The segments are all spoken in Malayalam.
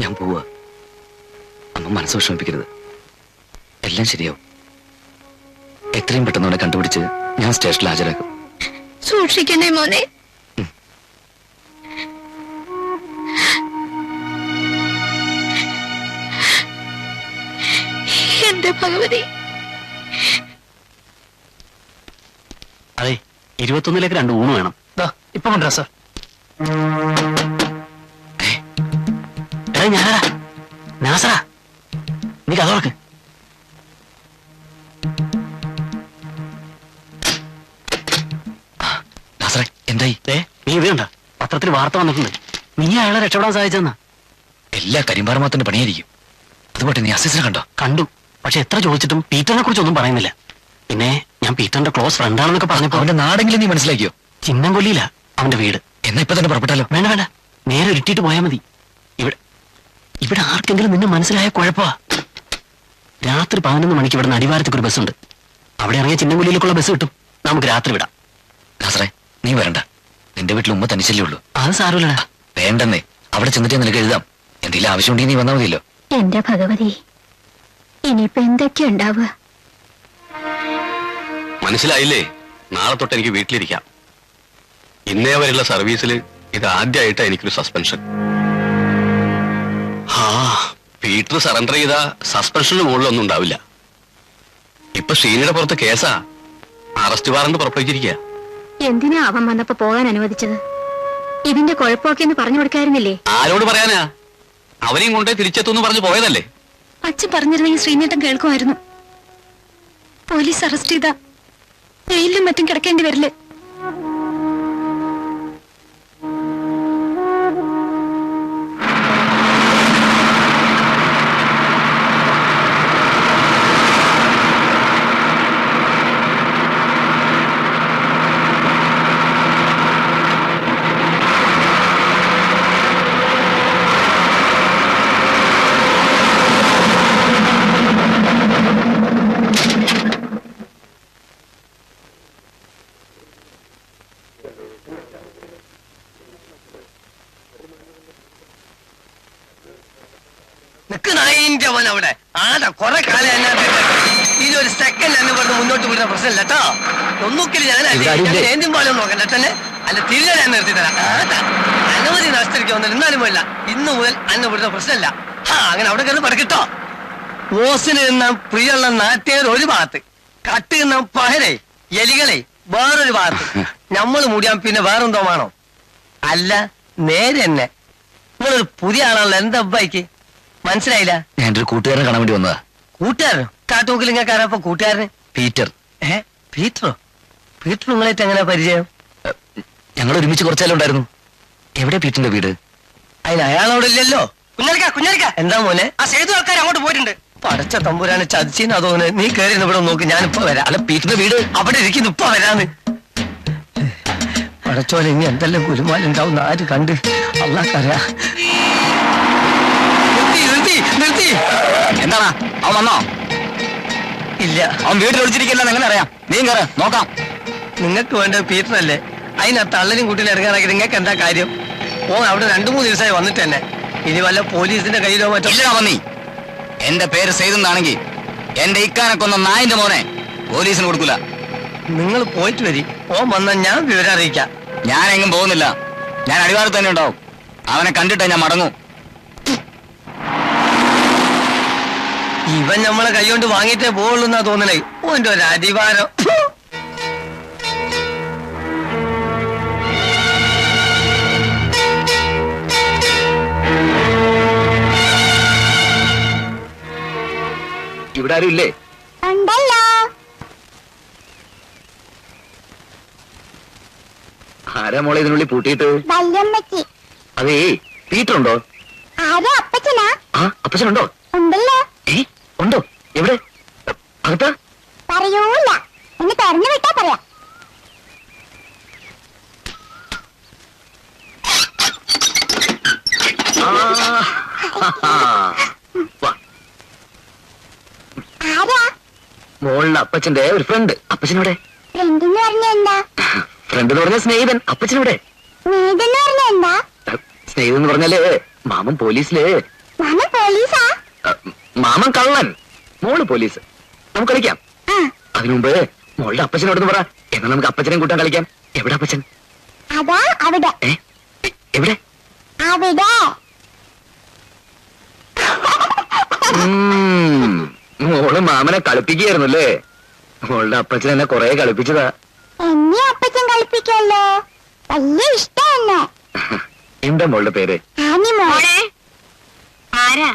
ഞാൻ പോവാ. അമ്മ മനസ്സ് വിഷമിപ്പിക്കരുത്. എല്ലാം ശരിയാവും. എത്രയും പെട്ടെന്ന് അവനെ കണ്ടുപിടിച്ച് ഞാൻ സ്റ്റേഷനിൽ ഹാജരാക്കും. സൂക്ഷിക്കണേ മോനെ. എന്റെ ഭഗവതി. അതെ, 21ലേക്ക് 2 ഊണ് വേണം. ഇപ്പൊ കൊണ്ടുവരാ സാർ. ഞാനാ നാസറാ, നീ കഥ തുറക്ക്. എന്തായി? നീ ഇത് കണ്ട, പത്രത്തിൽ വാർത്ത വന്നിട്ടുണ്ട്. നീ അയാളെ രക്ഷപ്പെടാൻ സാധിച്ചെന്നാ. എല്ലാ കരിമ്പാറമാത്തിന്റെ പണിയായിരിക്കും. അതുപോലെ നീ അസിസ്റ്റനെ കണ്ടോ? കണ്ടു. പക്ഷെ എത്ര ചോദിച്ചിട്ടും പീറ്ററിനെ കുറിച്ചൊന്നും പറയുന്നില്ല. പിന്നെ ഞാൻ പീറ്ററിന്റെ ക്ലോസ് ഫ്രണ്ടാണെന്നൊക്കെ പറഞ്ഞപ്പോ അവന്റെ നാടെങ്കിലും നീ മനസ്സിലാക്കിയോ? ചിന്നംകൊല്ലിയില്ല അവന്റെ വീട്. എന്നാ ഇപ്പൊ തന്നെ പുറപ്പെട്ടാലോ? വേണ്ട വേണ്ട, നേരെ ഇട്ടിട്ട് പോയാൽ മതി. ഇവിടെ ആർക്കെങ്കിലും നിന്നെ മനസ്സിലായ കുഴപ്പമാ. രാത്രി 11 മണിക്ക് ഇവിടെ അടിവാരത്തേക്ക് ഒരു ബസ്സുണ്ട്. അവിടെ ഇറങ്ങിയ ചിന്നംകൊല്ലിയിലേക്കുള്ള ബസ് കിട്ടും. നമുക്ക് രാത്രി വിടാം. നാസറേ, നീ വരണ്ട. നിന്റെ വീട്ടിൽ ഉമ്മ തനിച്ചല്ലേ ഉള്ളൂ. അത് സാരമില്ലടാ. വേണ്ടെന്നേ, അവിടെ ചെന്നിട്ട് നിനക്ക് എഴുതാം. എന്തെങ്കിലും ആവശ്യമുണ്ടെങ്കിൽ നീ വന്നാൽ മതിയല്ലോ. എന്റെ ഭഗവതി, ഇനിയിപ്പോ എന്തൊക്കെയാ ഉണ്ടാവുക? മനസ്സിലായില്ലേ? നാളെ തൊട്ട് എനിക്ക് വീട്ടിലിരിക്കാം. ഇന്നേ വരെയുള്ള സർവീസിൽ ഇത് ആദ്യമായിട്ടാ എനിക്കൊരു സസ്പെൻഷൻ. പീറ്റർ സറണ്ടർ ചെയ്ത സസ്പെൻഷന് മുകളിലൊന്നും ഉണ്ടാവില്ല. ഇപ്പൊ ശ്രീനിയുടെ പുറത്ത് കേസാ. Arrest warrant പുറപ്പെടുവിച്ചിരിക്കുക. എന്തിനാ അവൻ വന്നപ്പോ പോകാൻ അനുവദിച്ചത്? ഇതിന്റെ കുഴപ്പമൊക്കെ എന്ന് പറഞ്ഞു കൊടുക്കായിരുന്നില്ലേ? ആരോട് പറയാനാ? അവരെയും കൊണ്ടേ തിരിച്ചെത്തുമെന്ന് പറഞ്ഞു പോയതല്ലേ. അച്ഛൻ പറഞ്ഞിരുന്നെങ്കിൽ ശ്രീനേട്ടൻ കേൾക്കുമായിരുന്നു. പോലീസ് അറസ്റ്റ് ചെയ്താ ജയിലിലും മറ്റും കിടക്കേണ്ടി വരില്ലേ? അവിടെ ആടാ കൊറേ കാലം ഇതിലൊരു സെക്കൻഡ് എന്നെ പറഞ്ഞ് മുന്നോട്ട് വിടുന്ന പ്രശ്നമില്ല കേട്ടോ. ഒന്നുകിൽ ഞാൻ ഏന്തും പോലും നോക്കണ്ട തന്നെ. അല്ല തിരികെ ഞാൻ നിർത്തി തരാം. ആടാ അനവധി നഷ്ടരിക്കൊന്നും എന്നാലും പോയില്ല. ഇന്ന് മുതൽ അന്നെ വിടുന്ന പ്രശ്നമില്ല. അങ്ങനെ അവിടെ കയറി പടക്കിട്ടോ. ഓസിന് നിന്ന പ്രിയുള്ള നാട്ടുകാർ ഒരു ഭാഗത്ത്, കട്ട് നിന്ന പഹരെ എലികളെ വേറൊരു ഭാഗത്ത്. നമ്മള് മൂടിയാൻ പിന്നെ വേറെന്തോ വേണോ? അല്ല നേരെ തന്നെ നിങ്ങളൊരു പുതിയ ആളാണല്ലോ. എന്താ അബ്ബായിക്ക് മനസ്സിലായില്ല? ഞാൻ എന്റെ ഒരു കൂട്ടുകാരനെ കാണാൻ വേണ്ടി വന്നതാ. കൂട്ടുകാരനോ? കാട്ടുമുക്കിലിങ്ങക്കാരപ്പോ കൂട്ടുകാരന്? പീറ്റർ. പീറ്ററോ? പീറ്റർ നിങ്ങളായിട്ട് എങ്ങനെ പരിചയം? ഞങ്ങൾ ഒരുമിച്ച് കുറച്ചാലും ഉണ്ടായിരുന്നു. എവിടെ പീറ്ററിന്റെ വീട്? അതിന് അയാളവിടെ ഇല്ലല്ലോ. കുഞ്ഞാലിക്ക എന്താ മോനെ? ആ സേതു ആൾക്കാർ അങ്ങോട്ട് പോയിട്ടുണ്ട്. പടച്ച തമ്പുരാനെ ചതിച്ചിന്ന് അതോന്ന്. നീ കയറി ഇവിടെ നോക്ക്, ഞാനിപ്പോ വരാം. അല്ല, പീറ്ററിന്റെ വീട് അവിടെ ഇരിക്കുന്നു, ഇപ്പൊ വരാന്ന്. പടച്ചോലെ ഇനി എന്തെല്ലാം കുലുമാലുണ്ടാവും ആര് കണ്ട്? അള്ളാക്കറിയാ. നിർത്തി. എന്താണ്? അവൻ വന്നോ? ഇല്ല, അവൻ വീട്ടിൽ ഒളിച്ചിരിക്കില്ലെന്ന് എങ്ങനെ അറിയാം? നീ കയറി നോക്കാം. നിങ്ങൾക്ക് വേണ്ടത് പീറ്ററല്ലേ? അതിനാ തള്ളനും കുട്ടിയിൽ ഇറങ്ങാനാക്കി നിങ്ങൾക്ക് എന്താ കാര്യം? അവിടെ 2-3 ദിവസമായി വന്നിട്ട് തന്നെ. ഇനി വല്ല പോലീസിന്റെ കയ്യിലോ മറ്റോ? ഇല്ല വന്നി. എന്റെ പേര് സെയ്തെന്നാണെങ്കിൽ എന്റെ ഇക്കാനെ കൊന്ന നായിന്റെ മോനെ പോലീസിന് കൊടുക്കൂല. നിങ്ങൾ പോയിട്ട് വരി. വന്നാൽ ഞാൻ വിവരം അറിയിക്കാം. ഞാൻ എങ്ങും പോകുന്നില്ല. ഞാൻ അടിവാരത്ത് തന്നെ ഉണ്ടാവും. അവനെ കണ്ടിട്ടേ ഞാൻ മടങ്ങൂ. ഇവൻ നമ്മളെ കൈകൊണ്ട് വാങ്ങിയിട്ടേ പോവുള്ളൂ എന്നാ തോന്നണേ. ഓന്റെ ഒരു അടിവാരം. ഇവിടെ ആരും ഇല്ലേ? ആരാ മോളെ ഇതിനുള്ളിൽ പൂട്ടിയിട്ട്? അതേ, പീറ്റർ ഉണ്ടോ? അപ്പച്ചനാ? അപ്പച്ചനുണ്ടോ? ഉണ്ടല്ലോ. ഉണ്ടോ? എവിടെ? അകത്താ? പറയൂല, എന്ന് പറഞ്ഞു വിട്ടാ പറയാം. മോളിലെ അപ്പച്ചന്റെ ഒരു ഫ്രണ്ട്. അപ്പച്ചനോടെ? ഫ്രണ്ട് എന്ന് പറഞ്ഞ എന്താ? ഫ്രണ്ട് എന്ന് പറഞ്ഞ സ്നേഹിതൻ. അപ്പച്ചനോടെ? സ്നേഹിതൻ എന്ന് പറഞ്ഞ എന്താ? സ്നേഹിതൻ എന്ന് പറഞ്ഞാല് മാമൻ പോലീസില് മാമൻ പോലീസാ? മാമൻ കള്ളൻ, മോള് പോലീസ്. നമുക്ക് കളിക്കാം. അതിനു മുമ്പ് മോളുടെ അപ്പച്ചനോടൊന്ന് പറ. എന്നാൽ നമുക്ക് അപ്പച്ചനെ കൂട്ടാൻ കളിക്കാം. എവിടെ അപ്പച്ചൻ? അതാ അവിടെ. എവിടെ? അവിടെ. മോള് മാമനെ കളിപ്പിക്കുകയായിരുന്നല്ലേ? മോളുടെ അപ്പച്ചൻ എന്നെ കൊറേ കളിപ്പിച്ചതാ. എന്നെ അപ്പച്ചൻ കളിപ്പിക്കല്ലോ, വലിയ ഇഷ്ടം. എന്താ മോളുടെ പേര്? മോളെ ആരാ?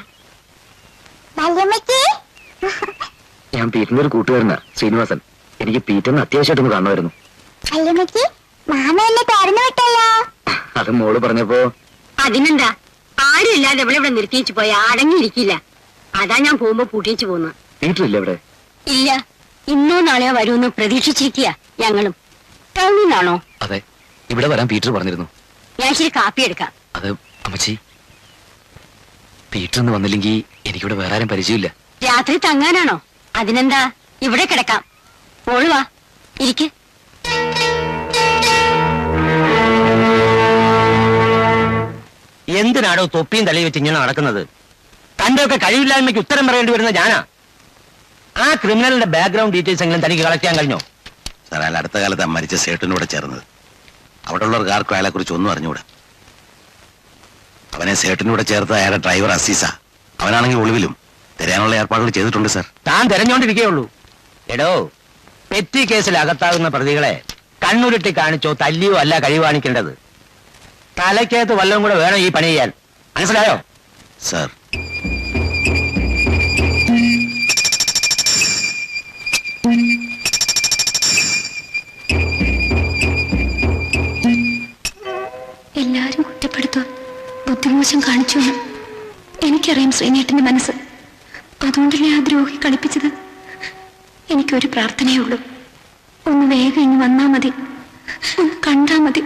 വല്യമ്മച്ചി. ഞാൻ പീറ്ററിന്റെ ഒരു കൂട്ടുകാരനാ, ശ്രീനിവാസൻ. എനിക്ക് പീറ്ററിന് അത്യാവശ്യമായിട്ടൊന്ന് കാണുമായിരുന്നു. വല്യമ്മച്ചി, മാമ എന്നെ തുറന്നു വിട്ടല്ലോ. അത് മോള് പറഞ്ഞപ്പോ. അതിനെന്താ, ആരും ഇല്ലാതെ ഇവിടെ നിർത്തിച്ചു പോയാ അടങ്ങിയിരിക്കില്ല. അതാ ഞാൻ പോകുമ്പോ പൂട്ടിച്ചു പോന്നു. പീറ്റർ ഇല്ല ഇവിടെ? ഇല്ല, ഇന്നോ നാളെയോ വരുമെന്ന് പ്രതീക്ഷിച്ചിരിക്കുക ഞങ്ങളും. ടൗണിലാണോ? അതെ, ഇവിടെ വരാൻ പീറ്റർ പറഞ്ഞിരുന്നു. ഞാൻ ശരി കാപ്പി എടുക്കാം. അത് അമ്മച്ചി, പീറ്റർ ഒന്ന് വന്നില്ലെങ്കിൽ എനിക്കിവിടെ വേറെ ആരും പരിചയമില്ല. രാത്രി തങ്ങാനാണോ? അതിനെന്താ, ഇവിടെ കിടക്കാം. മോള് വാ, ഇരിക്ക്. എന്തിനാടോ തൊപ്പിയും തലയിൽ വെച്ച് ഇങ്ങനെ നടക്കുന്നത്? തന്റെ ഒക്കെ കഴിവില്ലായ്മയ്ക്ക് ഉത്തരം പറയേണ്ടി വരുന്ന ഞാനാ. ആ ക്രിമിനലിന്റെ ബാക്ക്ഗ്രൗണ്ട് ഡീറ്റെയിൽസ് എങ്കിലും തനിക്ക് കളക്ട് ചെയ്യാൻ കഴിഞ്ഞോ? സാർ, അയാൾ അടുത്ത കാലത്ത് മരിച്ച സേട്ടനോട് ചേർന്നത്. അവിടെ ഉള്ളവർക്ക് ആർക്കും അയാളെ കുറിച്ച് ഒന്നും അറിഞ്ഞുകൂടാ. അവനെ സേട്ടനൂടെ ചേർത്ത് അയാളുടെ ഡ്രൈവർ അസീസ. അവനാണെങ്കിൽ ഒളിവിലും. തരാനുള്ള ഏർപ്പാടുകൾ ചെയ്തിട്ടുണ്ട് സാർ. താൻ തെരഞ്ഞോണ്ടിരിക്കുകയുള്ളൂ. എടോ, പെറ്റി കേസിൽ അകത്താകുന്ന പ്രതികളെ കണ്ണുരുട്ടി കാണിച്ചോ തല്ലിയോ അല്ല കഴിവാണിക്കേണ്ടത്. തലയ്ക്കകത്ത് വല്ലതും കൂടെ വേണം ഈ പണി ചെയ്യാൻ. മനസ്സിലായോ? സാർ, എല്ലാരും കുറ്റപ്പെടുത്തുക, ബുദ്ധിമോശം കാണിച്ചു. എനിക്കറിയാം ശ്രീനേട്ടന്റെ മനസ്സ്. അതുകൊണ്ടല്ലേ ആ ദ്രോഹി കളിപ്പിച്ചത്. എനിക്കൊരു പ്രാർത്ഥനയേ ഉള്ളൂ, ഒന്ന് വേഗം ഇനി വന്നാ മതി, ഒന്ന് കണ്ടാ മതി.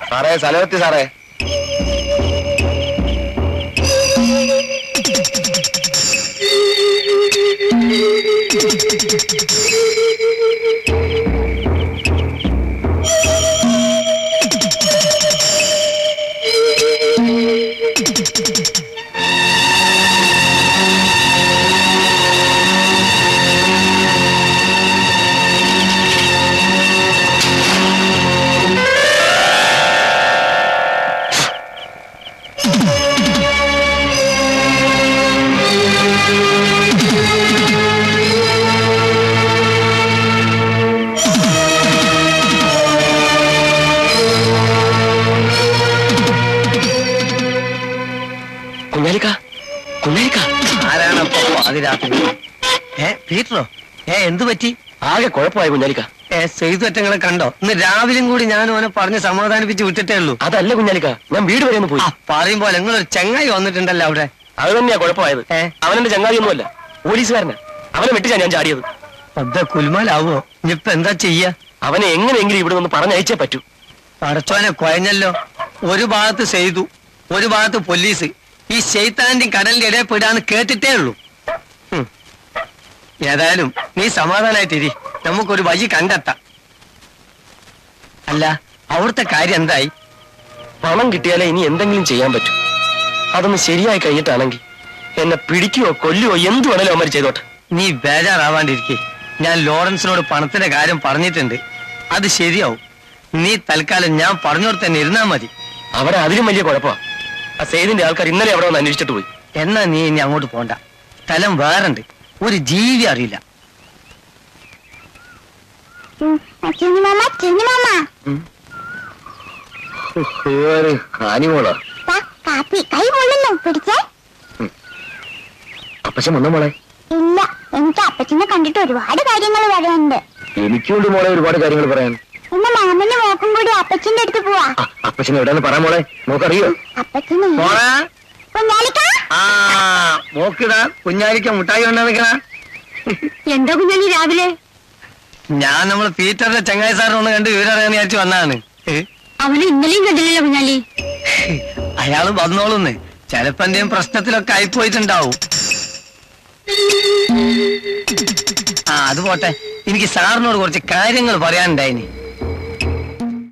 സാറേ, സ്ഥലമെത്തി സാറേ. ആരാണപ്പോ പാതിരാത്രി? പീറ്ററോ? എന്തു പറ്റി? ആകെ കുഴപ്പമായി കുഞ്ഞാലിക്ക. ചെയ്തുറ്റങ്ങളെ കണ്ടോ? ഇന്ന് രാവിലെയും കൂടി ഞാൻ ഓനെ പറഞ്ഞ് സമാധാനിപ്പിച്ച് വിട്ടിട്ടേ ഉള്ളൂ. അതല്ല കുഞ്ഞാലിക്ക, ഞാൻ വീട് വരെ ഒന്ന് പോയി. പറയും പോലെ നിങ്ങളൊരു ചെങ്ങായി വന്നിട്ടുണ്ടല്ലോ അവിടെ. അത് തന്നെയാ കുഴപ്പമായത്. അവനെന്റെ ചങ്ങാതിയൊന്നുമല്ല, പോലീസുകാരനാ. അവനെ വെട്ടിച്ചാ ഞാൻ ചാടിയത്. അതെ, കുൽമാലാവോ? ഇനിയിപ്പൊ എന്താ ചെയ്യാ? അവനെ എങ്ങനെയെങ്കിലും ഇവിടെ നിന്ന് പറഞ്ഞയച്ചേ പറ്റൂ. പടച്ചോനെ കുഴഞ്ഞല്ലോ. ഒരു ഭാഗത്ത് ചെയ്തു, ഒരു ഭാഗത്ത് പോലീസ്. ഈ ശൈത്താന്റെയും കടലിന്റെ ഇടയിൽ പെടാന്ന് കേട്ടിട്ടേ ഉള്ളൂ. ഏതായാലും നീ സമാധാനായിട്ടിരി, നമുക്കൊരു വഴി കണ്ടെത്താം. അല്ല, അവിടുത്തെ കാര്യം എന്തായി? പണം കിട്ടിയാലേ ഇനി എന്തെങ്കിലും ചെയ്യാൻ പറ്റൂ. അതൊന്ന് ശരിയായി കഴിഞ്ഞിട്ടാണെങ്കിൽ എന്നെ പിടിക്കുകയോ കൊല്ലുകയോ എന്ത് വേണേലും അവന്മാർ ചെയ്തോട്ടെ. നീ ബേജാറാവാണ്ടിരിക്കെ. ഞാൻ ലോറൻസിനോട് പണത്തിന്റെ കാര്യം പറഞ്ഞിട്ടുണ്ട്. അത് ശരിയാവും. നീ തൽക്കാലം ഞാൻ പറഞ്ഞോട് തന്നെ ഇരുന്നാ മതി. അവിടെ അതിലും വലിയ കുഴപ്പമാണ്. ആ സെയ്തിന്റെ ആൾക്കാർ ഇന്നലെ അവിടെ വന്ന് അന്വേഷിച്ചിട്ട് പോയി. എന്നാ നീ ഇനി അങ്ങോട്ട് പോണ്ട. സ്ഥലം വേറുണ്ട്, ഒരു ജീവി അറിയില്ല. ആനിമോളോ? അപ്പച്ചൻ വന്നോ മോളെ? ഇല്ല, എനിക്ക് അപ്പച്ചനെ കണ്ടിട്ട് ഒരുപാട് കാര്യങ്ങൾ പറയാനുണ്ട്. എനിക്കുണ്ട് മോളെ ഒരുപാട് കാര്യങ്ങൾ പറയാൻ. ഇന്ന് മാമന്റെ മോക്കും കൂടി അപ്പച്ചന്റെ അടുത്ത് പോവാ. അപ്പച്ചൻ എവിടെയാന്ന് പറയാൻ മോളെ? മോക്കറിയോ? അപ്പച്ചന് കുഞ്ഞാലിക്ക. മോക്കിടാ കുഞ്ഞാലിക്ക മുട്ടായി കൊണ്ടുവന്നിക്കണ. എന്താ കുഞ്ഞാലി രാവിലെ? ഞാൻ നമ്മള് പീറ്ററിന്റെ ചങ്ങായി സാറിനെ ഒന്ന് കണ്ട് വിവരം അറിയാന്ന് വിചാരിച്ചു വന്നതാണ്. അവനെ ഇന്നലെയും കണ്ടില്ലല്ലോ കുഞ്ഞാലി. അയാള് വന്നോളൂന്ന്. ചിലപ്പോ എന്തെങ്കിലും പ്രശ്നത്തിലൊക്കെ ആയിപ്പോയിട്ടുണ്ടാവും. അത് പോട്ടെ, എനിക്ക് സാറിനോട് കുറച്ച് കാര്യങ്ങൾ പറയാനുണ്ടായിനി.